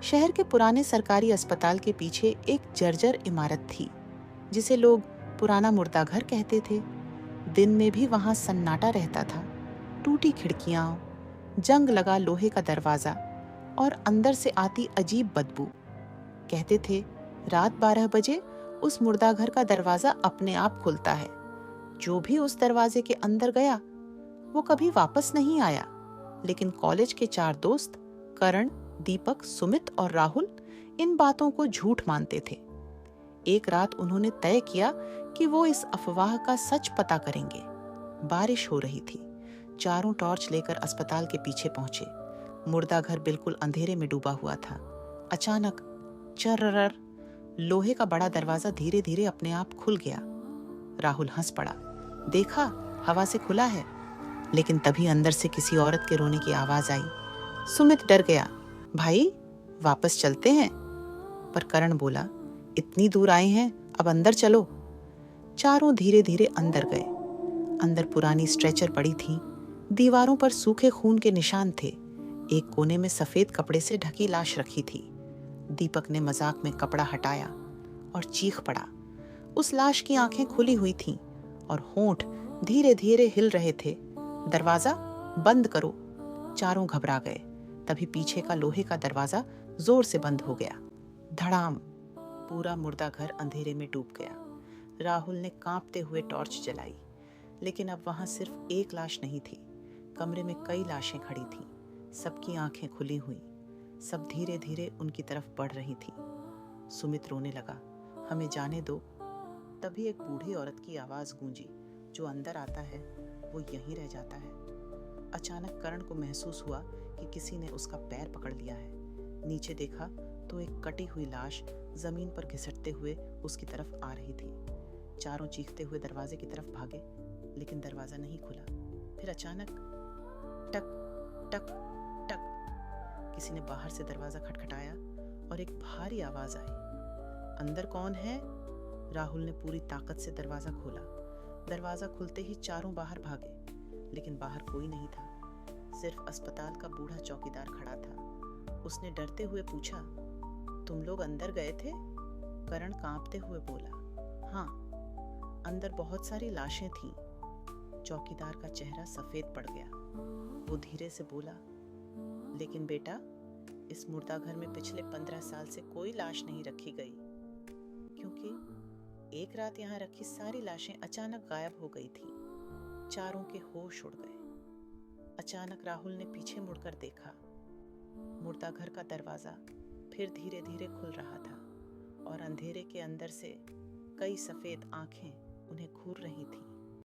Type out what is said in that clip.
शहर के पुराने सरकारी अस्पताल के पीछे एक जर्जर इमारत थी, जिसे लोग पुराना मुर्दाघर कहते थे। दिन में भी वहां सन्नाटा रहता था। टूटी खिड़कियां, जंग लगा लोहे का दरवाजा और अंदर से आती अजीब बदबू। कहते थे रात 12 बजे उस मुर्दाघर का दरवाजा अपने आप खुलता है। जो भी उस दरवाजे के अंदर गया वो कभी वापस नहीं आया। लेकिन कॉलेज के 4 दोस्त करण, दीपक, सुमित और राहुल इन बातों को झूठ मानते थे। एक रात उन्होंने तय किया कि वो इस अफवाह का सच पता करेंगे। बारिश हो रही थी। चारों टॉर्च लेकर अस्पताल के पीछे पहुंचे। मुर्दाघर बिल्कुल अंधेरे में डूबा हुआ था। अचानक चर्रर, लोहे का बड़ा दरवाजा धीरे धीरे अपने आप खुल गया। राहुल हंस पड़ा। देखा, हवा से खुला है। लेकिन तभी अंदर से किसी औरत के रोने की आवाज आई। सुमित डर गया। भाई, वापस चलते हैं? पर करण बोला, इतनी दूर आए हैं, अब अंदर चलो। चारों धीरे धीरे अंदर गए। अंदर पुरानी स्ट्रेचर पड़ी थी। दीवारों पर सूखे खून के निशान थे। एक कोने में सफेद कपड़े से ढकी लाश रखी थी। दीपक ने मजाक में कपड़ा हटाया और चीख पड़ा। उस लाश की आंखें खुली हुई थीं और होंठ धीरे धीरे हिल रहे थे। दरवाजा बंद करो। चारों घबरा गए। तभी पीछे का लोहे का दरवाजा जोर से बंद हो गया। धड़ाम, पूरा मुर्दाघर अंधेरे में डूब गया। राहुल ने कांपते हुए टॉर्च जलाई, लेकिन अब वहां सिर्फ एक लाश नहीं थी। कमरे में कई लाशें खड़ी थीं। सबकी आंखें खुली हुई। सब धीरे धीरे उनकी तरफ बढ़ रही थी। सुमित रोने लगा, हमें जाने दो। तभी एक बूढ़ी औरत की आवाज गूंजी, जो अंदर आता है वो यहीं रह जाता है। अचानक करण को महसूस हुआ कि किसी ने उसका पैर पकड़ लिया है। नीचे देखा तो एक कटी हुई लाश जमीन पर घिसटते हुए उसकी तरफ आ रही थी। चारों चीखते हुए दरवाजे की तरफ भागे, लेकिन दरवाजा नहीं खुला। फिर अचानक टक टक टक, किसी ने बाहर से दरवाजा खटखटाया और एक भारी आवाज आई। अंदर कौन है? राहुल ने पूरी ताकत से दरवाजा खोला। दरवाजा खुलते ही चारों बाहर भागे, लेकिन बाहर कोई नहीं था। सिर्फ अस्पताल का बूढ़ा चौकीदार खड़ा था। उसने डरते हुए पूछा, तुम लोग अंदर गए थे? करण कांपते हुए बोला, हाँ, अंदर बहुत सारी लाशें थीं। चौकीदार का चेहरा सफेद पड़ गया। वो धीरे से बोला, लेकिन बेटा, इस मुर्दाघर में पिछले 15 साल से कोई लाश नहीं रखी गई, क्योंकि एक रात यहाँ रखी सारी लाशें अचानक गायब हो गई थी। चारों के होश उड़ गए। अचानक राहुल ने पीछे मुड़कर देखा। मुर्दाघर का दरवाजा फिर धीरे धीरे खुल रहा था और अंधेरे के अंदर से कई सफेद आंखें उन्हें घूर रही थीं।